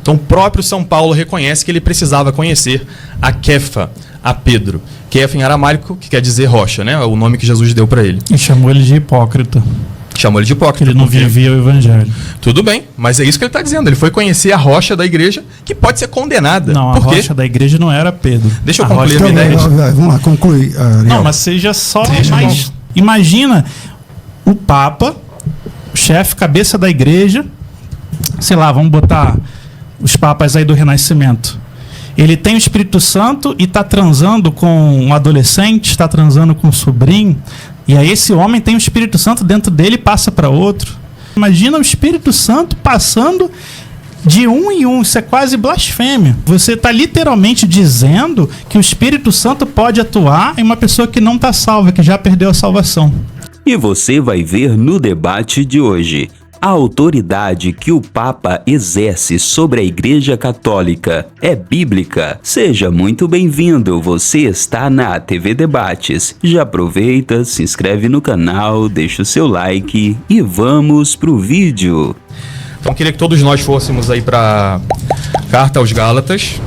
Então o próprio São Paulo reconhece que ele precisava conhecer a Kefa, a Pedro. Kefa em aramaico, que quer dizer rocha, né? É o nome que Jesus deu para ele. E chamou ele de hipócrita. Chamou ele de hipócrita. Ele não vivia o evangelho. Tudo bem, mas é isso que ele está dizendo. Ele foi conhecer a rocha da igreja, que pode ser condenada. Não, a rocha da igreja não era Pedro. Deixa eu concluir a minha ideia. Vamos lá, conclui. Não, mas seja só mais... Imagina o Papa, o chefe, cabeça da igreja, sei lá, vamos botar os papas aí do Renascimento. Ele tem o Espírito Santo e está transando com um adolescente, está transando com um sobrinho, e aí esse homem tem o Espírito Santo dentro dele e passa para outro. Imagina o Espírito Santo passando de um em um, isso é quase blasfêmia. Você está literalmente dizendo que o Espírito Santo pode atuar em uma pessoa que não está salva, que já perdeu a salvação. E você vai ver no debate de hoje. A autoridade que o Papa exerce sobre a Igreja Católica é bíblica? Seja muito bem-vindo, você está na TV Debates. Já aproveita, se inscreve no canal, deixa o seu like e vamos pro vídeo. Então queria que todos nós fôssemos aí para Carta aos Gálatas.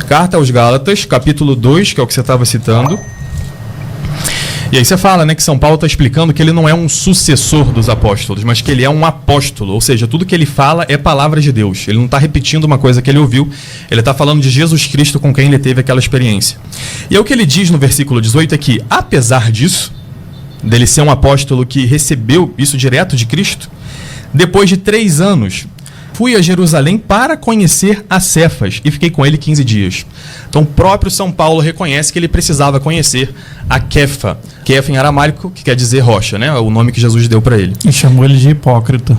Carta aos Gálatas, capítulo 2, que é o que você estava citando. E aí você fala, né, que São Paulo está explicando que ele não é um sucessor dos apóstolos, mas que ele é um apóstolo, ou seja, tudo que ele fala é palavra de Deus. Ele não está repetindo uma coisa que ele ouviu, ele está falando de Jesus Cristo com quem ele teve aquela experiência. E aí o que ele diz no versículo 18 é que, apesar disso, dele ser um apóstolo que recebeu isso direto de Cristo, depois de 3 anos, fui a Jerusalém para conhecer a Cefas e fiquei com ele 15 dias. Então o próprio São Paulo reconhece que ele precisava conhecer a Kefa. Kefa em aramaico, que quer dizer rocha, né? É o nome que Jesus deu para ele. E chamou ele de hipócrita.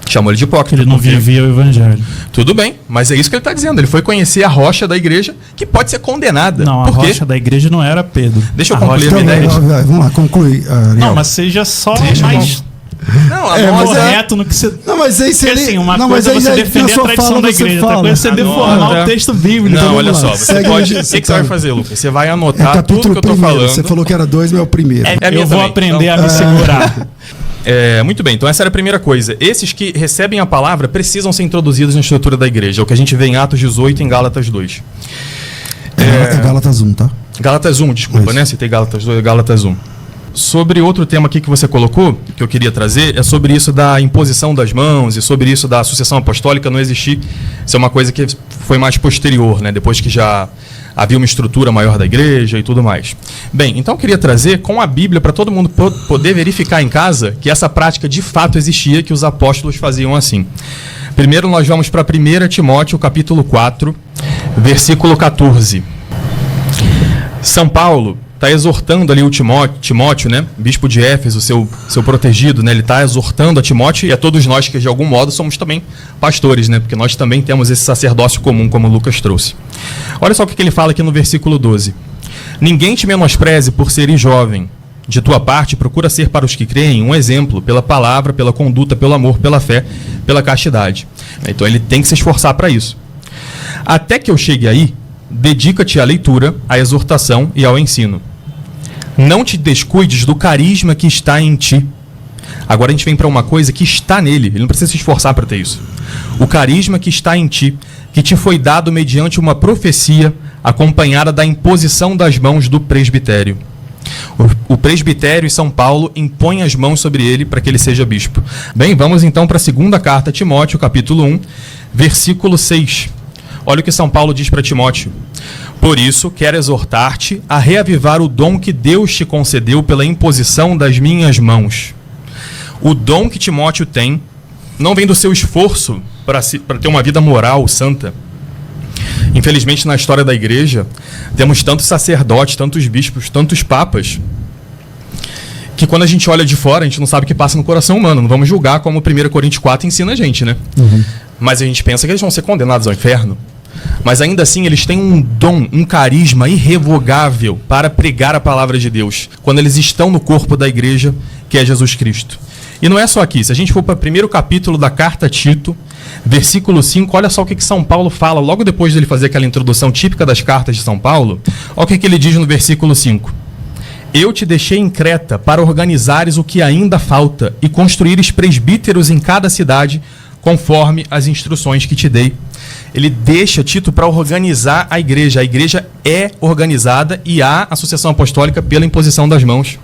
Chamou ele de hipócrita. Ele não vivia o evangelho. Tudo bem, mas é isso que ele está dizendo. Ele foi conhecer a rocha da igreja, que pode ser condenada. Não, a rocha da igreja não era Pedro. Deixa eu concluir a minha ideia. Vamos lá, conclui. Não, mas seja só mais... Não, correto no que você... Não, mas aí se ele... assim, uma não, coisa é mas você aí defender a tradição da igreja, outra coisa é você deformar o texto bíblico. Não, olha só, você pode... O que você vai vai fazer, Lucas? Você vai anotar tudo que eu estou primeiro. falando. Você falou que era 2, mas é o primeiro. Eu vou aprender a me segurar. Muito bem, então essa era a primeira coisa. Esses que recebem a palavra precisam ser introduzidos na estrutura da igreja. É o que a gente vê em Atos 18 e em Gálatas 2. É Gálatas 1, tá? Gálatas 1, desculpa, né? Citei Gálatas 2, Gálatas 1. Sobre outro tema aqui que você colocou, que eu queria trazer, é sobre isso da imposição das mãos e sobre isso da sucessão apostólica não existir. Isso é uma coisa que foi mais posterior, né? Depois que já havia uma estrutura maior da igreja e tudo mais. Bem, então eu queria trazer com a Bíblia para todo mundo poder verificar em casa que essa prática de fato existia, que os apóstolos faziam assim. Primeiro nós vamos para 1 Timóteo, capítulo 4, versículo 14. São Paulo está exortando ali o Timóteo, né? Bispo de Éfeso, seu protegido, né? Ele está exortando a Timóteo e a todos nós que de algum modo somos também pastores, né? Porque nós também temos esse sacerdócio comum, como o Lucas trouxe. Olha só o que ele fala aqui no versículo 12. Ninguém te menospreze por seres jovem. De tua parte, procura ser para os que creem um exemplo pela palavra, pela conduta, pelo amor, pela fé, pela castidade. Então ele tem que se esforçar para isso. Até que eu chegue aí, dedica-te à leitura, à exortação e ao ensino. Não te descuides do carisma que está em ti. Agora a gente vem para uma coisa que está nele, ele não precisa se esforçar para ter isso. O carisma que está em ti, que te foi dado mediante uma profecia acompanhada da imposição das mãos do presbitério. O presbitério e São Paulo impõem as mãos sobre ele para que ele seja bispo. Bem, vamos então para a segunda carta a Timóteo, capítulo 1, versículo 6. Olha o que São Paulo diz para Timóteo. Por isso, quero exortar-te a reavivar o dom que Deus te concedeu pela imposição das minhas mãos. O dom que Timóteo tem não vem do seu esforço para ter uma vida moral, santa. Infelizmente, na história da igreja, temos tantos sacerdotes, tantos bispos, tantos papas, que quando a gente olha de fora, a gente não sabe o que passa no coração humano. Não vamos julgar como 1 Coríntios 4 ensina a gente, né? Uhum. Mas a gente pensa que eles vão ser condenados ao inferno. Mas ainda assim, eles têm um dom, um carisma irrevogável para pregar a palavra de Deus, quando eles estão no corpo da igreja, que é Jesus Cristo. E não é só aqui. Se a gente for para o primeiro capítulo da carta a Tito, versículo 5, olha só o que São Paulo fala, logo depois dele fazer aquela introdução típica das cartas de São Paulo, olha o que ele diz no versículo 5. Eu te deixei em Creta para organizares o que ainda falta e construíres presbíteros em cada cidade, conforme as instruções que te dei. ele deixa Tito para organizar a igreja. A igreja é organizada e há a sucessão apostólica pela imposição das mãos.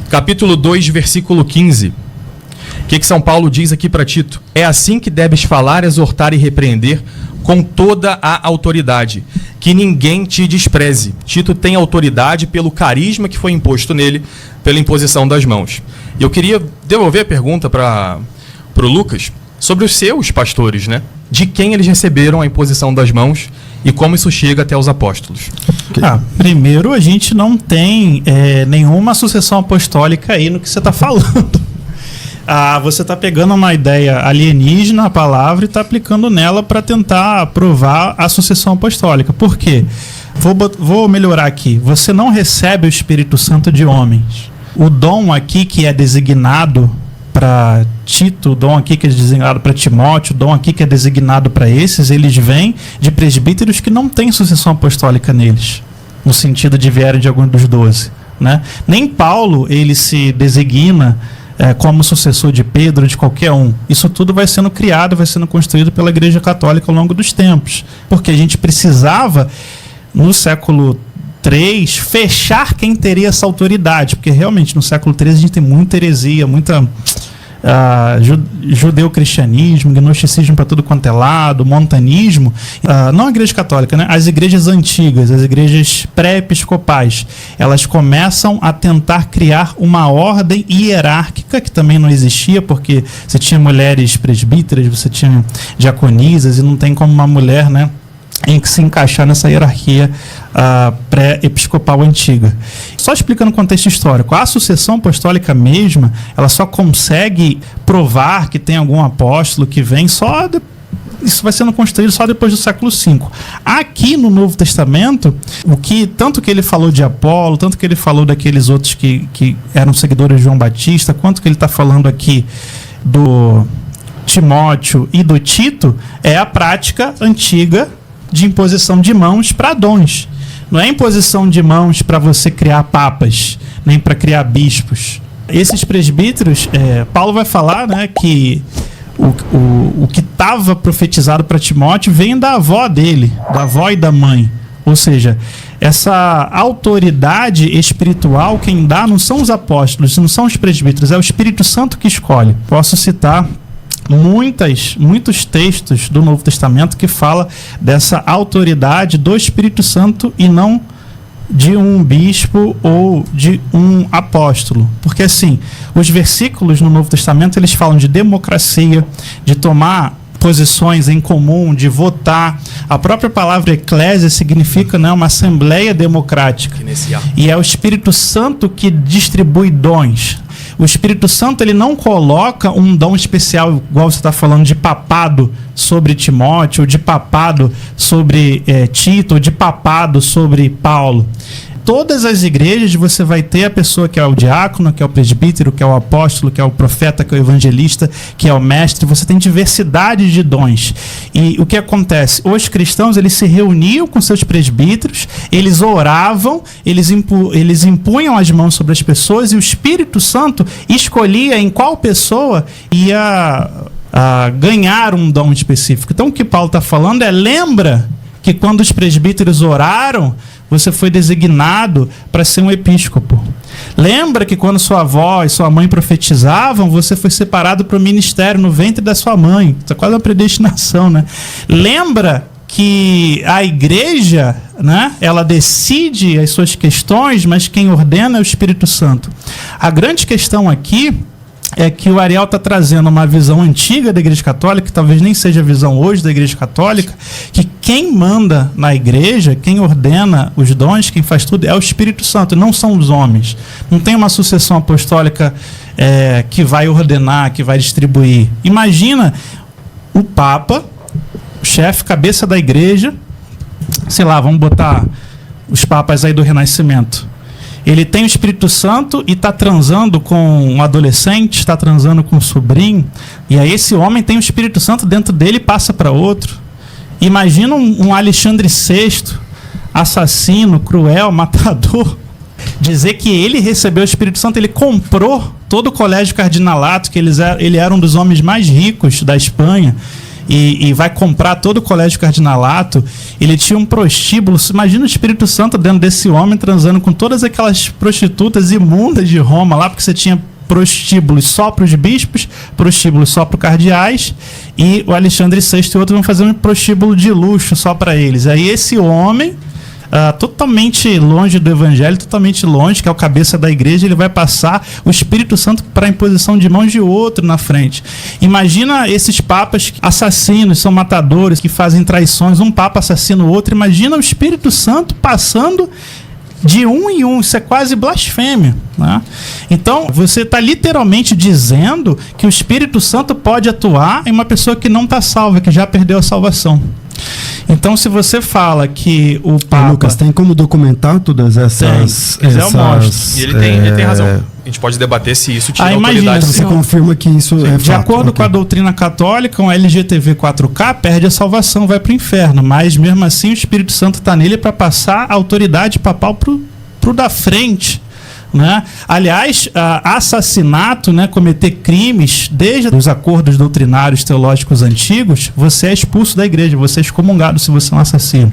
Capítulo 2, versículo 15. O que São Paulo diz aqui para Tito? É assim que deves falar, exortar e repreender com toda a autoridade, que ninguém te despreze. Tito tem autoridade pelo carisma que foi imposto nele, pela imposição das mãos. E eu queria devolver a pergunta para o Lucas sobre os seus pastores, né? De quem eles receberam a imposição das mãos e como isso chega até os apóstolos. Primeiro, a gente não tem nenhuma sucessão apostólica aí no que você está falando. Você está pegando uma ideia alienígena, a palavra, e está aplicando nela para tentar provar a sucessão apostólica. Por quê? Vou melhorar aqui. Você não recebe o Espírito Santo de homens. O dom aqui que é designado para Tito, o dom aqui que é designado para Timóteo, o dom aqui que é designado para esses, eles vêm de presbíteros que não têm sucessão apostólica neles, no sentido de vierem de algum dos 12. Né? Nem Paulo, ele se designa como sucessor de Pedro, de qualquer um. Isso tudo vai sendo criado, vai sendo construído pela Igreja Católica ao longo dos tempos. Porque a gente precisava, no século III, fechar quem teria essa autoridade. Porque realmente no século III a gente tem muita heresia, muita judeu-cristianismo, gnosticismo para tudo quanto é lado, montanismo. Não a Igreja Católica, né? As igrejas antigas, as igrejas pré-episcopais, elas começam a tentar criar uma ordem hierárquica que também não existia, porque você tinha mulheres presbíteras, você tinha diaconisas, e não tem como uma mulher, né, em que se encaixar nessa hierarquia pré-episcopal antiga. Só explicando o contexto histórico, a sucessão apostólica mesma, ela só consegue provar que tem algum apóstolo que vem isso vai sendo construído só depois do século V. Aqui no Novo Testamento, tanto que ele falou de Apolo, tanto que ele falou daqueles outros que eram seguidores de João Batista, quanto que ele está falando aqui do Timóteo e do Tito, é a prática antiga de imposição de mãos para dons. Não é imposição de mãos para você criar papas, nem para criar bispos. Esses presbíteros, Paulo vai falar, né, que o que estava profetizado para Timóteo vem da avó dele, da avó e da mãe. Ou seja, essa autoridade espiritual quem dá não são os apóstolos, não são os presbíteros, é o Espírito Santo que escolhe. Posso citar muitos textos do Novo Testamento que fala dessa autoridade do Espírito Santo e não de um bispo ou de um apóstolo. Porque assim, os versículos no Novo Testamento, eles falam de democracia, de tomar posições em comum, de votar. A própria palavra eclésia significa, né, uma assembleia democrática. E é o Espírito Santo que distribui dons. O Espírito Santo, ele não coloca um dom especial, igual você está falando, de papado sobre Timóteo, ou de papado sobre Tito, ou de papado sobre Paulo. Todas as igrejas você vai ter a pessoa que é o diácono, que é o presbítero, que é o apóstolo, que é o profeta, que é o evangelista, que é o mestre. Você tem diversidade de dons. E o que acontece? Os cristãos, eles se reuniam com seus presbíteros, eles oravam, eles impunham as mãos sobre as pessoas e o Espírito Santo escolhia em qual pessoa ia ganhar um dom específico. Então o que Paulo está falando lembra que quando os presbíteros oraram, você foi designado para ser um episcopo. Lembra que quando sua avó e sua mãe profetizavam, você foi separado para o ministério no ventre da sua mãe. Isso é quase uma predestinação, né? Lembra que a igreja, né, ela decide as suas questões, mas quem ordena é o Espírito Santo. A grande questão aqui é que o Ariel está trazendo uma visão antiga da Igreja Católica, que talvez nem seja a visão hoje da Igreja Católica, que quem manda na igreja, quem ordena os dons, quem faz tudo, é o Espírito Santo, não são os homens. Não tem uma sucessão apostólica que vai ordenar, que vai distribuir. Imagina o Papa, o chefe, cabeça da igreja, sei lá, vamos botar os papas aí do Renascimento. Ele tem o Espírito Santo e está transando com um adolescente, está transando com um sobrinho, e aí esse homem tem o Espírito Santo dentro dele e passa para outro. Imagina um Alexandre VI, assassino, cruel, matador, dizer que ele recebeu o Espírito Santo, ele comprou todo o colégio cardinalato, que ele era um dos homens mais ricos da Espanha, e vai comprar todo o colégio cardinalato, ele tinha um prostíbulo. Imagina o Espírito Santo dentro desse homem transando com todas aquelas prostitutas imundas de Roma lá, porque você tinha prostíbulos só para os bispos, prostíbulos só para os cardeais, e o Alexandre VI e outros vão fazer um prostíbulo de luxo só para eles. Aí esse homem, totalmente longe do evangelho, totalmente longe, que é o cabeça da igreja, ele vai passar o Espírito Santo para a imposição de mãos de outro na frente. Imagina esses papas assassinos, são matadores, que fazem traições, um papa assassina o outro. Imagina o Espírito Santo passando de um em um. Isso é quase blasfêmia, né? Então, você está literalmente dizendo que o Espírito Santo pode atuar em uma pessoa que não está salva, que já perdeu a salvação. Então, se você fala que o Papa... Lucas, tem como documentar todas essas... eu mostro. E ele tem razão. A gente pode debater se isso tira imagina, autoridade. Você confirma que isso é fato. De acordo com a doutrina católica, um LGTV 4K perde a salvação, vai para o inferno. Mas, mesmo assim, o Espírito Santo está nele para passar a autoridade papal pro da frente, né? Aliás, assassinato, né, cometer crimes, desde os acordos doutrinários teológicos antigos, você é expulso da igreja, você é excomungado se você é um assassino.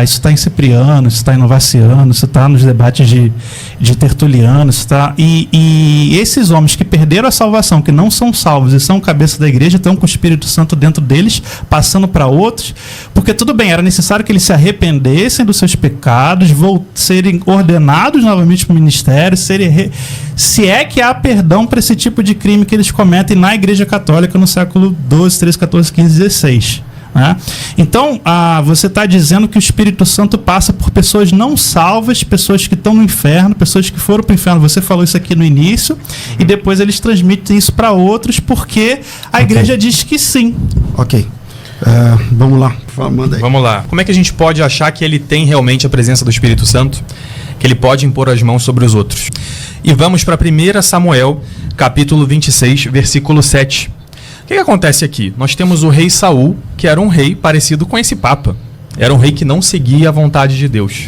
Isso está em Cipriano, isso está em Novaciano, isso está nos debates de Tertuliano, isso tá, e esses homens que perderam a salvação, que não são salvos e são cabeça da igreja, estão com o Espírito Santo dentro deles, passando para outros, porque tudo bem, era necessário que eles se arrependessem dos seus pecados, serem ordenados novamente para o ministério, se é que há perdão para esse tipo de crime que eles cometem na Igreja Católica no século XII, XIII, XIV, XV, XVI. Né? Então, você está dizendo que o Espírito Santo passa por pessoas não salvas, pessoas que estão no inferno, pessoas que foram para o inferno. Você falou isso aqui no início, e depois eles transmitem isso para outros, porque a igreja diz que sim. Ok. Vamos lá. Manda aí. Vamos lá. Como é que a gente pode achar que ele tem realmente a presença do Espírito Santo? Que ele pode impor as mãos sobre os outros? E vamos para 1 Samuel, capítulo 26, versículo 7. O que acontece aqui? Nós temos o rei Saul, que era um rei parecido com esse Papa. Era um rei que não seguia a vontade de Deus.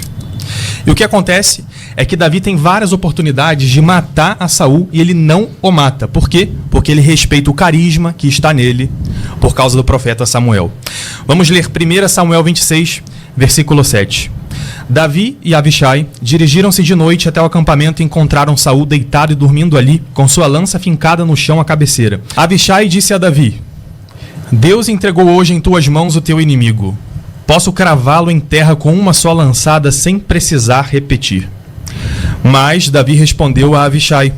E o que acontece é que Davi tem várias oportunidades de matar a Saul e ele não o mata. Por quê? Porque ele respeita o carisma que está nele por causa do profeta Samuel. Vamos ler 1 Samuel 26, versículo 7. Davi e Abishai dirigiram-se de noite até o acampamento e encontraram Saul deitado e dormindo ali, com sua lança fincada no chão à cabeceira. Abishai disse a Davi: Deus entregou hoje em tuas mãos o teu inimigo. Posso cravá-lo em terra com uma só lançada sem precisar repetir. Mas Davi respondeu a Abishai: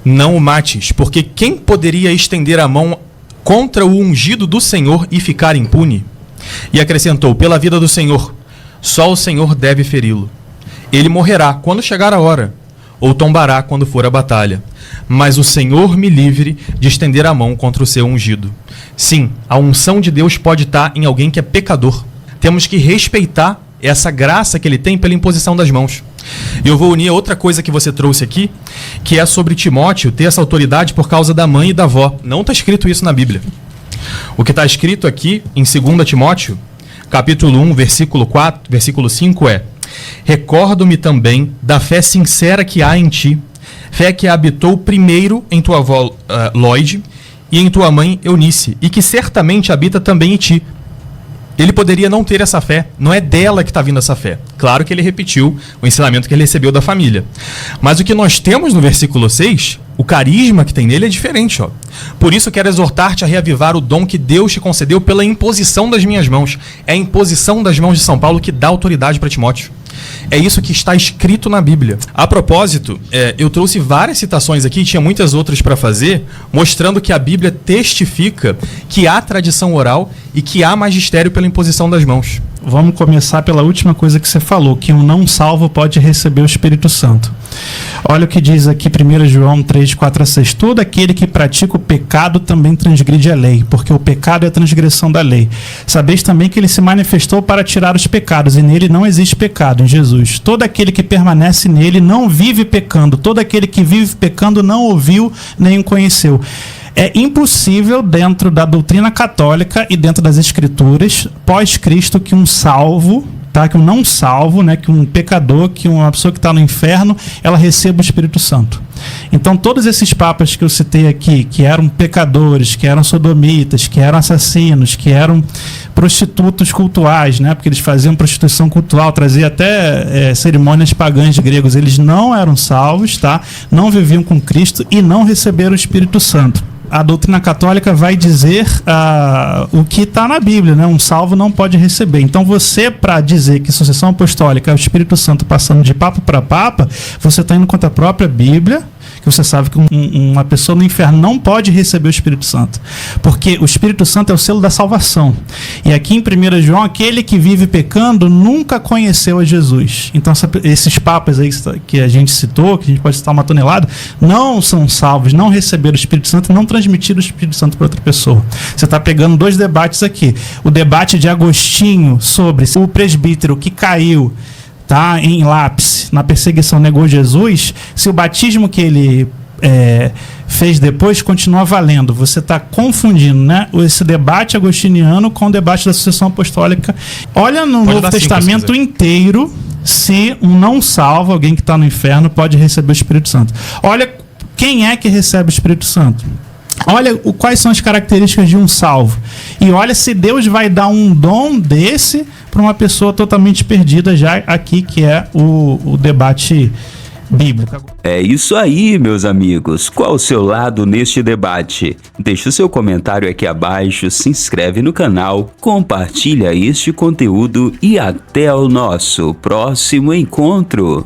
Não o mates, porque quem poderia estender a mão contra o ungido do Senhor e ficar impune? E acrescentou: Pela vida do Senhor, só o Senhor deve feri-lo. Ele morrerá quando chegar a hora, ou tombará quando for a batalha. Mas o Senhor me livre de estender a mão contra o seu ungido. Sim, a unção de Deus pode estar em alguém que é pecador. Temos que respeitar essa graça que ele tem pela imposição das mãos. E eu vou unir a outra coisa que você trouxe aqui, que é sobre Timóteo ter essa autoridade por causa da mãe e da avó. Não está escrito isso na Bíblia. O que está escrito aqui em 2 Timóteo, capítulo 1, versículo 5 é: Recordo-me também da fé sincera que há em ti, fé que habitou primeiro em tua avó Loide e em tua mãe Eunice, e que certamente habita também em ti. Ele poderia não ter essa fé, não é dela que está vindo essa fé. Claro que ele repetiu o ensinamento que ele recebeu da família. Mas o que nós temos no versículo 6, o carisma que tem nele é diferente. Ó. Por isso quero exortar-te a reavivar o dom que Deus te concedeu pela imposição das minhas mãos. É a imposição das mãos de São Paulo que dá autoridade para Timóteo. É isso que está escrito na Bíblia. A propósito, eu trouxe várias citações aqui, tinha muitas outras para fazer, mostrando que a Bíblia testifica que há tradição oral e que há magistério pela imposição das mãos. Vamos começar pela última coisa que você falou, que um não salvo pode receber o Espírito Santo. Olha o que diz aqui 1 João 3, 4 a 6. Todo aquele que pratica o pecado também transgride a lei, porque o pecado é a transgressão da lei. Sabeis também que ele se manifestou para tirar os pecados, e nele não existe pecado, em Jesus. Todo aquele que permanece nele não vive pecando. Todo aquele que vive pecando não ouviu nem o conheceu. É impossível, dentro da doutrina católica e dentro das escrituras, pós-Cristo, que um salvo tá? Que um não salvo, né? Que um pecador, que uma pessoa que está no inferno, ela receba o Espírito Santo. Então, todos esses papas que eu citei aqui, que eram pecadores, que eram sodomitas, que eram assassinos, que eram prostitutos cultuais, né? Porque eles faziam prostituição cultural, trazia até cerimônias pagãs de gregos. Eles não eram salvos, tá? Não viviam com Cristo e não receberam o Espírito Santo. A doutrina católica vai dizer o que está na Bíblia, né? Um salvo não pode receber. Então você, para dizer que sucessão apostólica é o Espírito Santo passando de papa para papa, você está indo contra a própria Bíblia, que você sabe que uma pessoa no inferno não pode receber o Espírito Santo, porque o Espírito Santo é o selo da salvação. E aqui em 1 João, aquele que vive pecando nunca conheceu a Jesus. Então esses papas aí que a gente citou, que a gente pode citar uma tonelada, não são salvos, não receberam o Espírito Santo, não transmitiram o Espírito Santo para outra pessoa. Você está pegando dois debates aqui. O debate de Agostinho sobre o presbítero que caiu, tá, em lápis, na perseguição, negou Jesus, se o batismo que ele fez depois continua valendo. Você está confundindo, né, esse debate agostiniano com o debate da sucessão apostólica. Olha no Novo Testamento inteiro se um não salvo, alguém que está no inferno, pode receber o Espírito Santo. Olha quem é que recebe o Espírito Santo. Olha quais são as características de um salvo. E olha se Deus vai dar um dom desse para uma pessoa totalmente perdida, já aqui que é o debate bíblico. É isso aí, meus amigos. Qual o seu lado neste debate? Deixe o seu comentário aqui abaixo, se inscreve no canal, compartilha este conteúdo e até o nosso próximo encontro.